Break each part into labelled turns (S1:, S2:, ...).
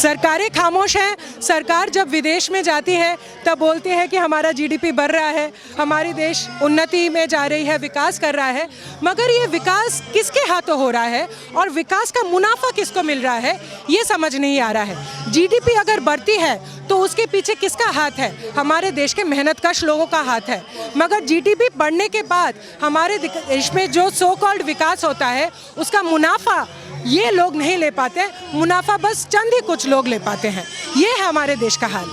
S1: सरकारें खामोश हैं। सरकार जब विदेश में जाती है तब बोलती है कि हमारा जीडीपी बढ़ रहा है, हमारी देश उन्नति में जा रही है, विकास कर रहा है, मगर ये विकास किसके हाथों हो रहा है और विकास का मुनाफा किसको मिल रहा है ये समझ नहीं आ रहा है। जीडीपी अगर बढ़ती है तो उसके पीछे किसका हाथ है? हमारे देश के मेहनतकश लोगों का हाथ है। मगर जीडीपी बढ़ने के बाद हमारे देश में जो सो कॉल्ड विकास होता है उसका मुनाफा ये लोग नहीं ले पाते, मुनाफा बस चंद ही कुछ लोग ले पाते हैं। ये है हमारे देश का हाल।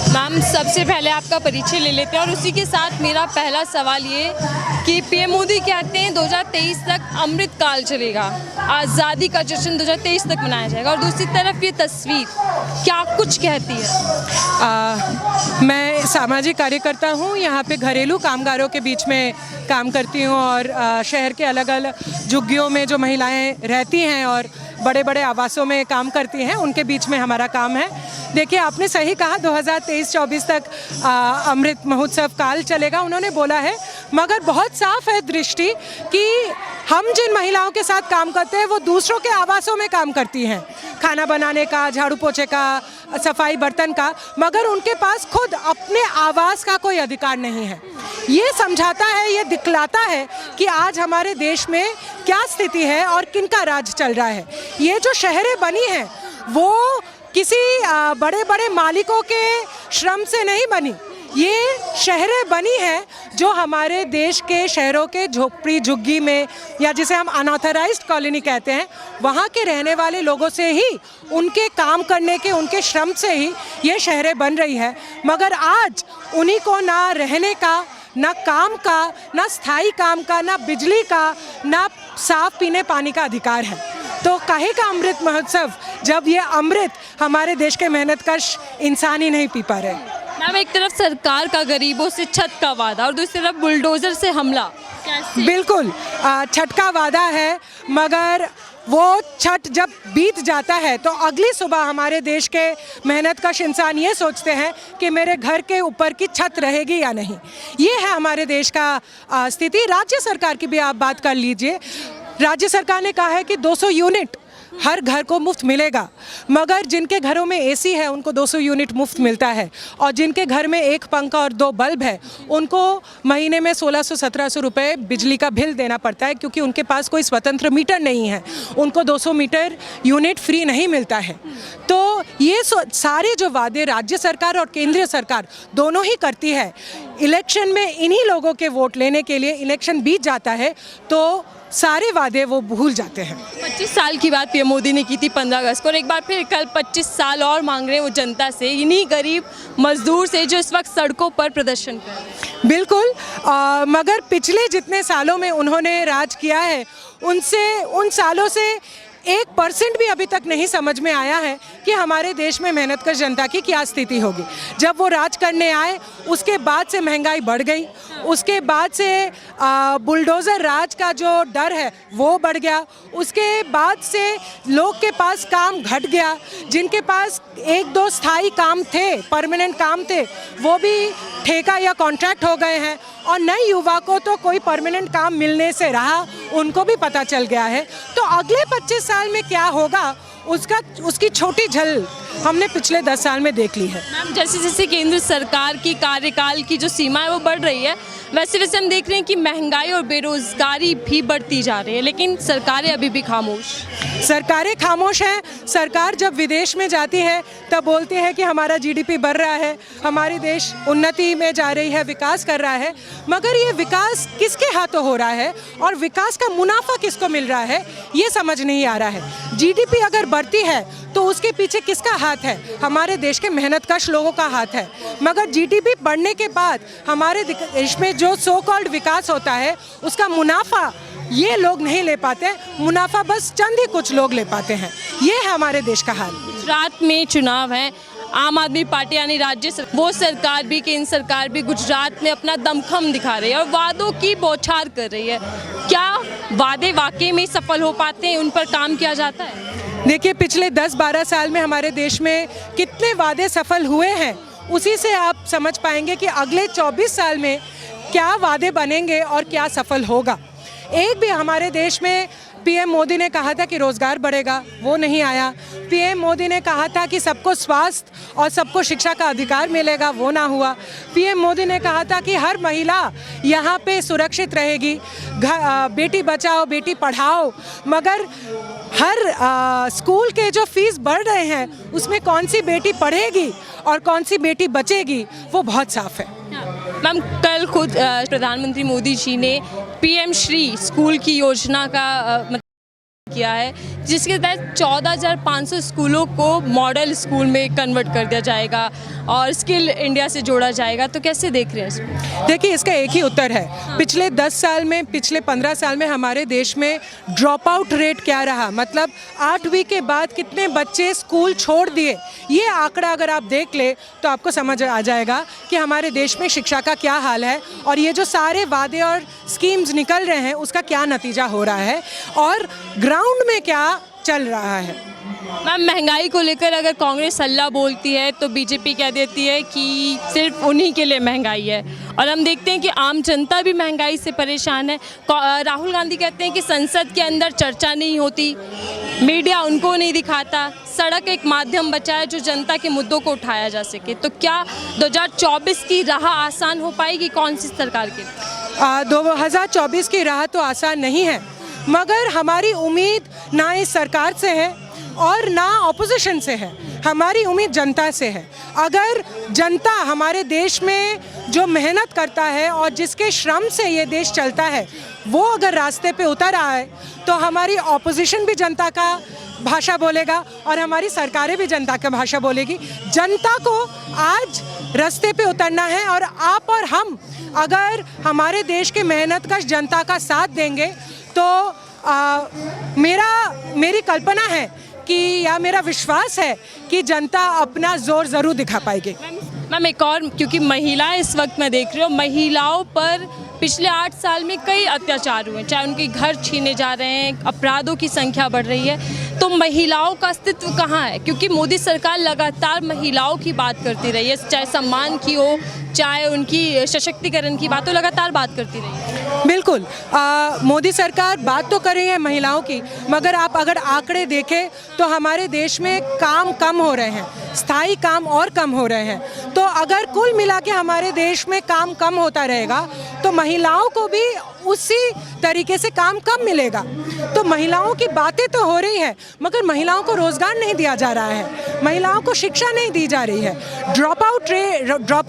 S2: मैम, सबसे पहले आपका परिचय ले लेते हैं और उसी के साथ मेरा पहला सवाल ये कि पीएम मोदी कहते हैं 2023 तक अमृत काल चलेगा, आज़ादी का जश्न 2023 तक मनाया जाएगा, और दूसरी तरफ ये तस्वीर क्या कुछ कहती है?
S1: मैं सामाजिक कार्यकर्ता हूँ, यहाँ पे घरेलू कामगारों के बीच में काम करती हूँ और शहर के अलग अलग झुग्गियों में जो महिलाएं रहती हैं और बड़े बड़े आवासों में काम करती हैं उनके बीच में हमारा काम है। देखिए, आपने सही कहा 2023-24 तक अमृत महोत्सव काल चलेगा उन्होंने बोला है, मगर बहुत साफ है दृष्टि कि हम जिन महिलाओं के साथ काम करते हैं वो दूसरों के आवासों में काम करती हैं, खाना बनाने का, झाड़ू पोछे का, सफाई बर्तन का, मगर उनके पास खुद अपने आवास का कोई अधिकार नहीं है। ये समझाता है, ये दिखलाता है कि आज हमारे देश में क्या स्थिति है और किनका राज चल रहा है। ये जो शहरें बनी हैं वो किसी बड़े बड़े मालिकों के श्रम से नहीं बनी, ये शहरें बनी हैं जो हमारे देश के शहरों के झोपड़ी झुग्गी में, या जिसे हम अनऑथराइज्ड कॉलोनी कहते हैं, वहाँ के रहने वाले लोगों से ही, उनके काम करने के, उनके श्रम से ही ये शहरें बन रही है। मगर आज उन्हीं को ना रहने का, ना काम का, ना स्थायी काम का, ना बिजली का, ना साफ पीने पानी का अधिकार है। तो काहे का अमृत महोत्सव जब ये अमृत हमारे देश के मेहनतकश इंसान ही नहीं पी पा रहे।
S2: मैम, एक तरफ सरकार का गरीबों से छत का वादा और दूसरी तरफ बुलडोजर से हमला, कैसे?
S1: बिल्कुल, छठ का वादा है, मगर वो छठ जब बीत जाता है तो अगली सुबह हमारे देश के मेहनतकश इंसान ये सोचते हैं कि मेरे घर के ऊपर की छत रहेगी या नहीं। ये है हमारे देश का स्थिति। राज्य सरकार की भी आप बात कर लीजिए, राज्य सरकार ने कहा है कि 200 यूनिट हर घर को मुफ्त मिलेगा, मगर जिनके घरों में एसी है उनको 200 यूनिट मुफ्त मिलता है, और जिनके घर में एक पंखा और 2 बल्ब है उनको महीने में 1600-1700 रुपये बिजली का बिल देना पड़ता है, क्योंकि उनके पास कोई स्वतंत्र मीटर नहीं है, उनको 200 मीटर यूनिट फ्री नहीं मिलता है। तो ये सारे जो वादे राज्य सरकार और केंद्रीय सरकार दोनों ही करती है, इलेक्शन में इन्हीं लोगों के वोट लेने के लिए इलेक्शन बीत जाता है तो सारे वादे वो भूल जाते हैं।
S2: 25 साल की बात पीएम मोदी ने की थी 15 अगस्त को, और एक बार फिर कल 25 साल और मांग रहे हैं वो जनता से, इन्हीं गरीब मजदूर से जो इस वक्त सड़कों पर प्रदर्शन कर रहे हैं।
S1: बिल्कुल, मगर पिछले जितने सालों में उन्होंने राज किया है उन सालों से 1% भी अभी तक नहीं समझ में आया है कि हमारे देश में मेहनतकश जनता की क्या स्थिति होगी। जब वो राज करने आए उसके बाद से महंगाई बढ़ गई, उसके बाद से बुलडोज़र राज का जो डर है वो बढ़ गया, उसके बाद से लोग के पास काम घट गया, जिनके पास 1-2 स्थायी काम थे, परमानेंट काम थे, वो भी ठेका या कॉन्ट्रैक्ट हो गए हैं, और नए युवा को तो कोई परमानेंट काम मिलने से रहा उनको भी पता चल गया है। तो अगले 25 साल में क्या होगा उसकी छोटी झलक हमने पिछले 10 साल में देख ली है।
S2: मैम, जैसे जैसे केंद्र सरकार की कार्यकाल की जो सीमा है वो बढ़ रही है, वैसे वैसे हम देख रहे हैं कि महंगाई और बेरोजगारी भी बढ़ती जा रही है, लेकिन सरकारें अभी भी खामोश।
S1: सरकारें खामोश हैं। सरकार जब विदेश में जाती है तब बोलती है कि हमारा जीडीपी बढ़ रहा है, हमारी देश उन्नति में जा रही है, विकास कर रहा है, मगर ये विकास किसके हाथों हो रहा है और विकास का मुनाफा किसको मिल रहा है ये समझ नहीं आ रहा है। जीडीपी अगर बढ़ती है तो उसके पीछे किसका हाथ है? हमारे देश के मेहनतकश लोगों का हाथ है। मगर जीडीपी बढ़ने के बाद हमारे देश में जो सो कॉल्ड विकास होता है उसका मुनाफा ये लोग नहीं ले पाते, मुनाफा बस चंद ही कुछ लोग ले पाते हैं। ये है हमारे देश का हाल।
S2: गुजरात में चुनाव है, आम आदमी पार्टी यानी वो सरकार भी, केंद्र सरकार भी गुजरात में अपना दमखम दिखा रही है और वादों की बौछार कर रही है। क्या वादे वाकई में सफल हो पाते हैं, उन पर काम किया जाता है?
S1: देखिए, पिछले 10-12 साल में हमारे देश में कितने वादे सफल हुए हैं, उसी से आप समझ पाएंगे कि अगले 24 साल में क्या वादे बनेंगे और क्या सफल होगा। एक भी हमारे देश में पीएम मोदी ने कहा था कि रोज़गार बढ़ेगा, वो नहीं आया। पीएम मोदी ने कहा था कि सबको स्वास्थ्य और सबको शिक्षा का अधिकार मिलेगा, वो ना हुआ। पीएम मोदी ने कहा था कि हर महिला यहाँ पे सुरक्षित रहेगी, बेटी बचाओ बेटी पढ़ाओ, मगर हर स्कूल के जो फीस बढ़ रहे हैं उसमें कौन सी बेटी पढ़ेगी और कौन सी बेटी बचेगी, वो बहुत साफ है।
S2: मैम, कल खुद प्रधानमंत्री मोदी जी ने पीएम श्री स्कूल की योजना का किया है, जिसके तहत 14,500 स्कूलों को मॉडल स्कूल में कन्वर्ट कर दिया जाएगा और स्किल इंडिया से जोड़ा जाएगा। तो कैसे देख रहे हैं इसको?
S1: देखिए, इसका एक ही उत्तर है। पिछले 10 साल में, पिछले 15 साल में हमारे देश में ड्रॉप आउट रेट क्या रहा, मतलब 8वीं के बाद कितने बच्चे स्कूल छोड़ दिए, ये आंकड़ा अगर आप देख ले तो आपको समझ आ जाएगा कि हमारे देश में शिक्षा का क्या हाल है और ये जो सारे वादे और स्कीम्स निकल रहे हैं उसका क्या नतीजा हो रहा है और ग्राउंड में क्या चल रहा है।
S2: मैम, महंगाई को लेकर अगर कांग्रेस हल्ला बोलती है तो बीजेपी कह देती है कि सिर्फ उन्हीं के लिए महंगाई है, और हम देखते हैं कि आम जनता भी महंगाई से परेशान है। राहुल गांधी कहते हैं कि संसद के अंदर चर्चा नहीं होती, मीडिया उनको नहीं दिखाता, सड़क एक माध्यम बचा है जो जनता के मुद्दों को उठाया जा सके। तो क्या 2024 की राह आसान हो पाएगी कौन सी सरकार के?
S1: 2024 की राह तो आसान नहीं है, मगर हमारी उम्मीद ना इस सरकार से है और ना ऑपोजिशन से है, हमारी उम्मीद जनता से है। अगर जनता हमारे देश में जो मेहनत करता है और जिसके श्रम से ये देश चलता है वो अगर रास्ते पे उतर आए तो हमारी ऑपोजिशन भी जनता का भाषा बोलेगा और हमारी सरकारें भी जनता का भाषा बोलेगी। जनता को आज रास्ते पे उतरना है और आप और हम अगर हमारे देश के मेहनतकश जनता का साथ देंगे तो मेरी कल्पना है कि या मेरा विश्वास है कि जनता अपना जोर ज़रूर दिखा पाएगी।
S2: मैम, एक और, क्योंकि महिलाएं इस वक्त मैं देख रही हूँ महिलाओं पर पिछले 8 साल में कई अत्याचार हुए, चाहे उनके घर छीने जा रहे हैं, अपराधों की संख्या बढ़ रही है, तो महिलाओं का अस्तित्व कहाँ है? क्योंकि मोदी सरकार लगातार महिलाओं की बात करती रही है, चाहे सम्मान की हो, चाहे उनकी सशक्तिकरण की बात हो, लगातार बात करती रही है।
S1: बिल्कुल, मोदी सरकार बात तो कर रही है महिलाओं की, मगर आप अगर आंकड़े देखें तो हमारे देश में काम कम हो रहे हैं, स्थायी काम और कम हो रहे हैं। तो अगर कुल मिला के हमारे देश में काम कम होता रहेगा तो महिलाओं को भी उसी तरीके से काम कम मिलेगा। तो महिलाओं की बातें तो हो रही है मगर महिलाओं को रोज़गार नहीं दिया जा रहा है, महिलाओं को शिक्षा नहीं दी जा रही है। ड्रॉप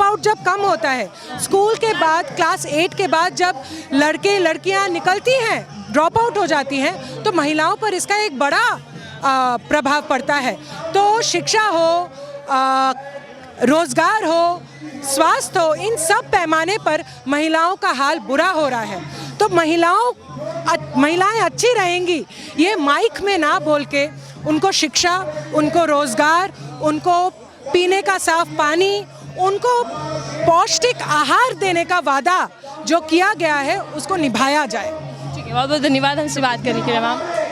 S1: आउट जब कम होता है, स्कूल के बाद क्लास 8 के बाद जब लड़के लड़कियां निकलती हैं, ड्रॉप आउट हो जाती हैं, तो महिलाओं पर इसका एक बड़ा प्रभाव पड़ता है। तो शिक्षा हो, रोज़गार हो, स्वास्थ्य हो, इन सब पैमाने पर महिलाओं का हाल बुरा हो रहा है। तो महिलाएं अच्छी रहेंगी ये माइक में ना बोल के उनको शिक्षा, उनको रोज़गार, उनको पीने का साफ पानी, उनको पौष्टिक आहार देने का वादा जो किया गया है उसको निभाया जाए।
S2: ठीक है, बहुत बहुत धन्यवाद हमसे बात करने के लिए मैम।